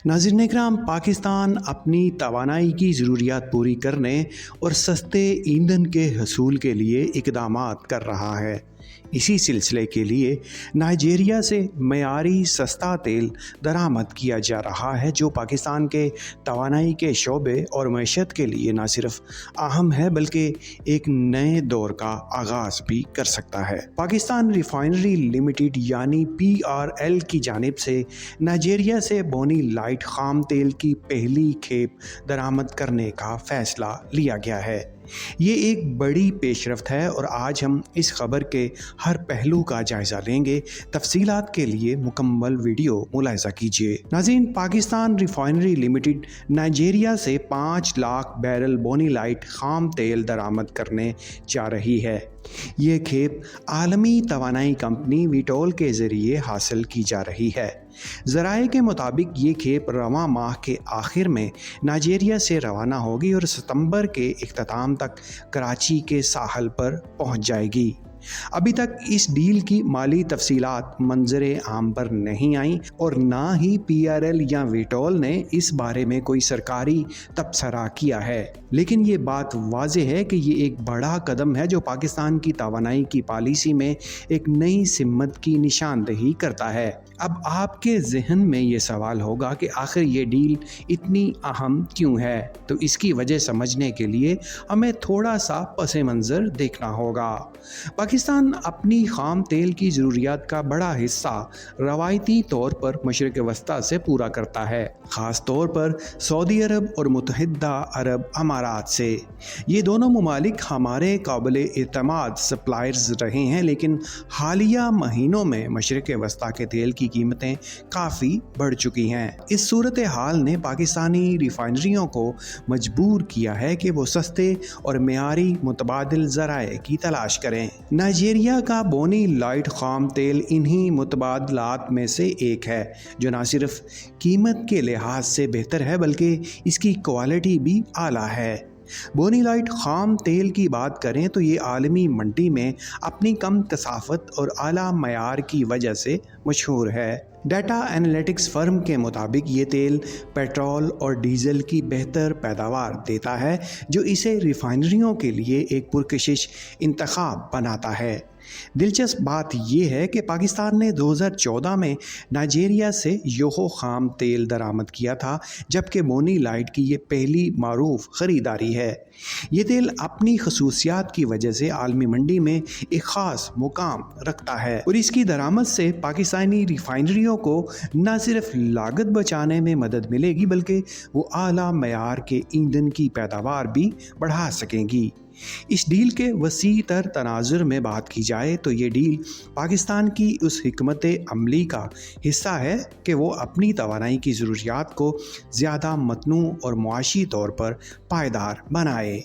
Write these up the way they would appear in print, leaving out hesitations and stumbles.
नाज़रीन इकराम, पाकिस्तान अपनी तवानाई की ज़रूरियात पूरी करने और सस्ते ईंधन के हसूल के लिए इक़दामात कर रहा है। इसी सिलसिले के लिए नाइजीरिया से मयारी सस्ता तेल दरामद किया जा रहा है, जो पाकिस्तान के तवानाई के शोबे और मईशत के लिए न सिर्फ अहम है बल्कि एक नए दौर का आगाज़ भी कर सकता है। पाकिस्तान रिफाइनरी लिमिटेड यानी PRL की जानिब से नाइजीरिया से बोनी लाइट खाम तेल की पहली खेप दरामद करने का फ़ैसला लिया गया है। ये एक बड़ी पेशरफ्त है और आज हम इस खबर के हर पहलू का जायज़ा लेंगे। तफसीलात के लिए मुकम्मल वीडियो मुलाहिज़ा कीजिए। नाज़रीन, पाकिस्तान रिफाइनरी लिमिटेड नाइजीरिया से 5 लाख बैरल बोनी लाइट खाम तेल दरामद करने जा रही है। ये खेप आलमी तवानाई कंपनी विटोल के ज़रिए हासिल की जा रही है। ज़राए के मुताबिक ये खेप रवां माह के आखिर में नाइजीरिया से रवाना होगी और सितंबर के इख्तिताम तक कराची के साहल पर पहुंच जाएगी। अभी तक इस डील की माली तफसीलात मंजरे आम पर नहीं आई और ना ही PRL या विटोल ने इस बारे में कोई सरकारी तबसरा किया है, लेकिन ये बात वाज़ेह है कि ये एक बड़ा कदम है जो पाकिस्तान की तवानाई की पॉलिसी में एक नई सिमत की निशानदही करता है। अब आपके जहन में ये सवाल होगा कि आखिर ये डील इतनी अहम क्यों है, तो इसकी वजह समझने के लिए हमें थोड़ा सा पसे मंज़र देखना होगा। पाकिस्तान अपनी खाम तेल की ज़रूरियात का बड़ा हिस्सा रवायती तौर पर मशरिक़ वस्ता से पूरा करता है, ख़ास तौर पर सऊदी अरब और मुत्तहिदा अरब अमारात से। ये दोनों ममालिक हमारे काबिल एतमाद सप्लायर्स रहे हैं, लेकिन हालिया महीनों में मशरिक़ वस्ता के तेल की कीमतें काफ़ी बढ़ चुकी हैं। इस सूरत हाल ने पाकिस्तानी रिफाइनरियों को मजबूर किया है कि वो सस्ते और मेयारी मुतबादिल ज़राए की तलाश करें। नाइजीरिया का बोनी लाइट खाम तेल इन्हीं मुतबादलात में से एक है, जो न सिर्फ कीमत के लिहाज से बेहतर है बल्कि इसकी क्वालिटी भी आला है। बोनी लाइट खाम तेल की बात करें तो ये आलमी मंडी में अपनी कम कसाफत और आला मयार की वजह से मशहूर है। डाटा एनालिटिक्स फर्म के मुताबिक ये तेल पेट्रोल और डीजल की बेहतर पैदावार देता है, जो इसे रिफाइनरियों के लिए एक पुरकशिश इंतखाब बनाता है। दिलचस्प बात यह है कि पाकिस्तान ने 2014 में नाइजीरिया से योहो खाम तेल दरामद किया था, जबकि बोनी लाइट की ये पहली मारूफ ख़रीदारी है। ये तेल अपनी खसूसियात की वजह से आलमी मंडी में एक ख़ास मुकाम रखता है और इसकी दरामद से पाकिस्तानी रिफाइनरियों को न सिर्फ लागत बचाने में मदद मिलेगी बल्कि वो आला मयार के ईंधन की पैदावार भी बढ़ा सकेंगी। इस डील के वसी तर तनाजुर में बात की जाए तो ये डील पाकिस्तान की उस हिकमत अमली का हिस्सा है कि वो अपनी तवानाई की ज़रूरियात को ज़्यादा मतनू और मुआशी तौर पर पायदार बनाए।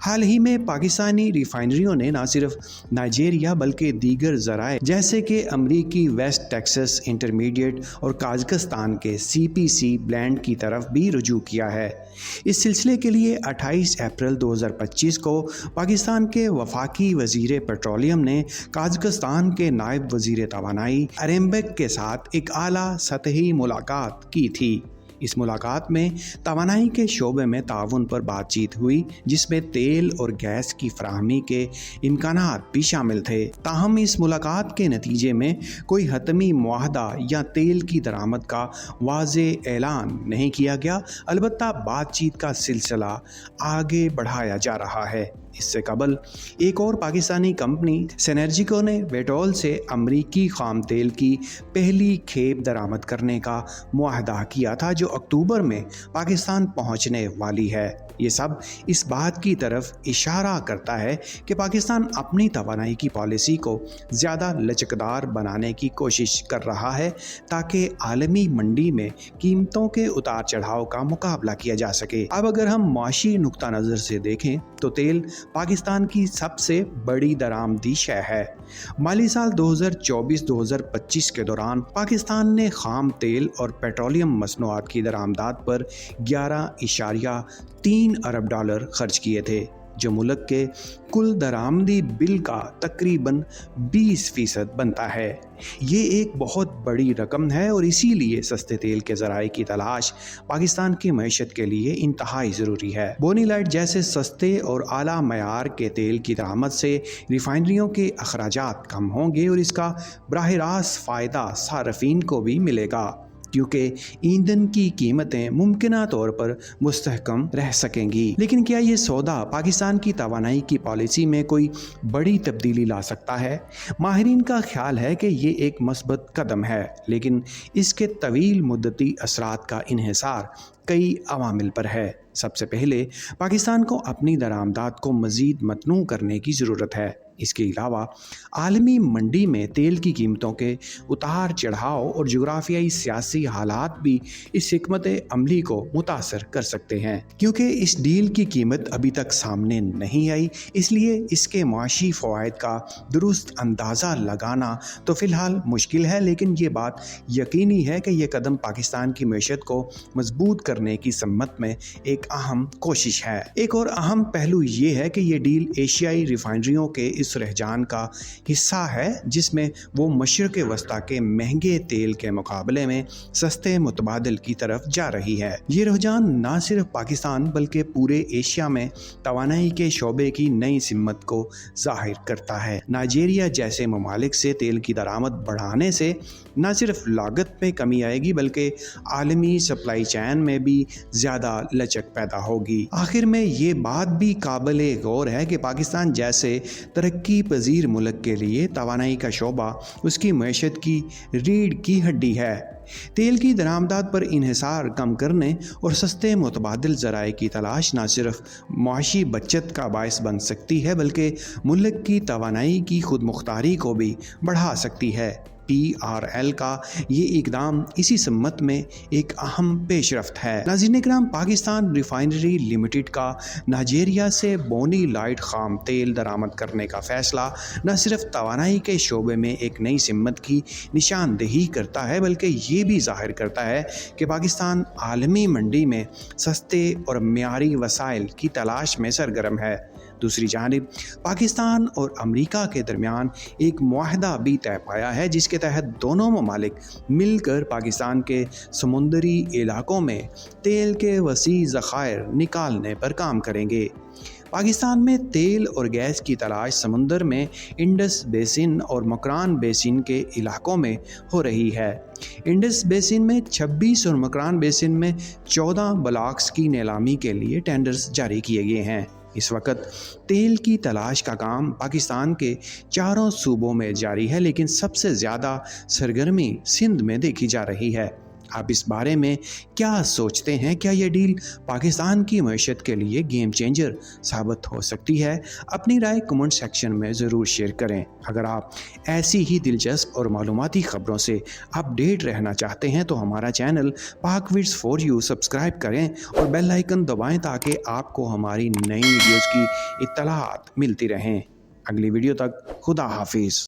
हाल ही में पाकिस्तानी रिफाइनरियों ने न सिर्फ नाइजीरिया बल्कि दीगर ज़राए जैसे कि अमरीकी वेस्ट टेक्सास इंटरमीडिएट और काज़ाकिस्तान के CPC ब्लेंड की तरफ भी रुजू किया है। इस सिलसिले के लिए 28 अप्रैल 2025 को पाकिस्तान के वफाकी वज़ीर पेट्रोलियम ने काज़ाकिस्तान के नायब वज़ीर तवानाई अरेम्बेक के साथ एक आला सतही मुलाकात की थी। इस मुलाकात में तवानाई के शोबे में ताउन पर बातचीत हुई, जिसमें तेल और गैस की फराहमी के इम्कानात भी शामिल थे। ताहम इस मुलाकात के नतीजे में कोई हतमी मुआहदा या तेल की दरामद का वाज़े ऐलान नहीं किया गया, अलबत्ता बातचीत का सिलसिला आगे बढ़ाया जा रहा है। इससे कबल एक और पाकिस्तानी कंपनी सेनर्जिको ने विटोल से अमरीकी खाम तेल की पहली खेप दरामद करने का मुआहदा किया था, जो अक्टूबर में पाकिस्तान पहुंचने वाली है। ये सब इस बात की तरफ इशारा करता है कि पाकिस्तान अपनी तवानाई की पॉलिसी को ज़्यादा लचकदार बनाने की कोशिश कर रहा है, ताकि आलमी मंडी में कीमतों के उतार चढ़ाव का मुकाबला किया जा सके। अब अगर हम माशी नुक्ता नज़र से देखें तो तेल पाकिस्तान की सबसे बड़ी दरामदी शय है। माली साल 2024-2025 के दौरान पाकिस्तान ने खाम तेल और पेट्रोलियम मसनूआत की दरामदात पर 11.3 अरब डॉलर खर्च किए थे। जो मुल्क के कुल दरामदी बिल का तकरीबन 20% बनता है। ये एक बहुत बड़ी रकम है और इसीलिए सस्ते तेल के ज़राए की तलाश पाकिस्तान की मईशत के लिए इंतहाई ज़रूरी है। बोनी लाइट जैसे सस्ते और आला मयार के तेल की दरामद से रिफाइनरियों के अखराजात कम होंगे और इसका बराह रास्त फ़ायदा सार्फिन को भी मिलेगा, क्योंकि ईंधन की कीमतें मुमकिना तौर पर मुस्तहकम रह सकेंगी। लेकिन क्या ये सौदा पाकिस्तान की तवानाई की पॉलिसी में कोई बड़ी तब्दीली ला सकता है? माहिरीन का ख्याल है कि ये एक मस्बत कदम है, लेकिन इसके तवील मुद्दती असरात का इन्हिसार कई अवामिल पर है। सबसे पहले पाकिस्तान को अपनी दरामदात को मज़ीद मतनू करने की ज़रूरत है। इसके अलावा आलमी मंडी में तेल की कीमतों के उतार चढ़ाव और जुग्राफियाई सियासी हालात भी इस हिकमत अमली को मुतासर कर सकते हैं। क्योंकि इस डील की कीमत अभी तक सामने नहीं आई, इसलिए इसके माशी फ़वाइद का दुरुस्त अंदाज़ा लगाना तो फ़िलहाल मुश्किल है, लेकिन ये बात यकीनी है कि यह कदम पाकिस्तान की मईशत को मजबूत करने की सम्मत में एक अहम कोशिश है। एक और अहम पहलू ये है कि ये डील एशियाई रिफाइनरियों के इस रुझान का हिस्सा है, जिसमें वो मशरिक़ वस्ता के महंगे तेल के मुकाबले में सस्ते मुतबादिल की तरफ जा रही है। ये रुझान न सिर्फ पाकिस्तान बल्कि पूरे एशिया में तवानाई के शोबे की नई सिमत को जाहिर करता है। नाइजीरिया जैसे ममालिक से तेल की दरामद बढ़ाने से न सिर्फ लागत में कमी आएगी बल्कि आलमी सप्लाई चैन में भी ज़्यादा लचक पैदा होगी। आखिर में ये बात भी काबिल गौर है कि पाकिस्तान जैसे तरक्की पजीर मुल्क के लिए तवानाई का शोबा उसकी मईशत की रीढ़ की हड्डी है। तेल की दरामदात पर इन्हिसार कम करने और सस्ते मुतबादिल ज़राए की तलाश न सिर्फ मुआशी बचत का बायस बन सकती है बल्कि मुल्क की तवानाई की खुद मुख्तारी को भी बढ़ा सकती है। PRL का ये इकदाम इसी सम्मत में एक अहम पेशरफ्त है। नाज़रीन इकराम, पाकिस्तान रिफाइनरी लिमिटेड का नाइजीरिया से बोनी लाइट खाम तेल दरामद करने का फ़ैसला न सिर्फ तवानाई के शोबे में एक नई सिमत की निशानदेही करता है बल्कि ये भी ज़ाहिर करता है कि पाकिस्तान आलमी मंडी में सस्ते और मियारी वसाइल की तलाश में सरगर्म है। दूसरी जानिब पाकिस्तान और अमेरिका के दरमियान एक मुआहदा भी तय पाया है, जिसके तहत दोनों ममालिक मिलकर पाकिस्तान के समुंदरी इलाकों में तेल के वसी ज़खायर निकालने पर काम करेंगे। पाकिस्तान में तेल और गैस की तलाश समुंदर में इंडस बेसिन और मकरान बेसिन के इलाकों में हो रही है। इंडस बेसिन में 26 और मकरान बेसिन में 14 ब्लॉक्स की नीलामी के लिए टेंडर्स जारी किए गए हैं। इस वक्त तेल की तलाश का काम पाकिस्तान के चारों सूबों में जारी है, लेकिन सबसे ज़्यादा सरगर्मी सिंध में देखी जा रही है। आप इस बारे में क्या सोचते हैं? क्या यह डील पाकिस्तान की मईशत के लिए गेम चेंजर साबित हो सकती है? अपनी राय कमेंट सेक्शन में ज़रूर शेयर करें। अगर आप ऐसी ही दिलचस्प और मालूमाती ख़बरों से अपडेट रहना चाहते हैं तो हमारा चैनल पाक विड्स फॉर यू सब्सक्राइब करें और बेल आइकन दबाएं ताकि आपको हमारी नई वीडियोज़ की इत्तलात मिलती रहें। अगली वीडियो तक खुदा हाफिज़।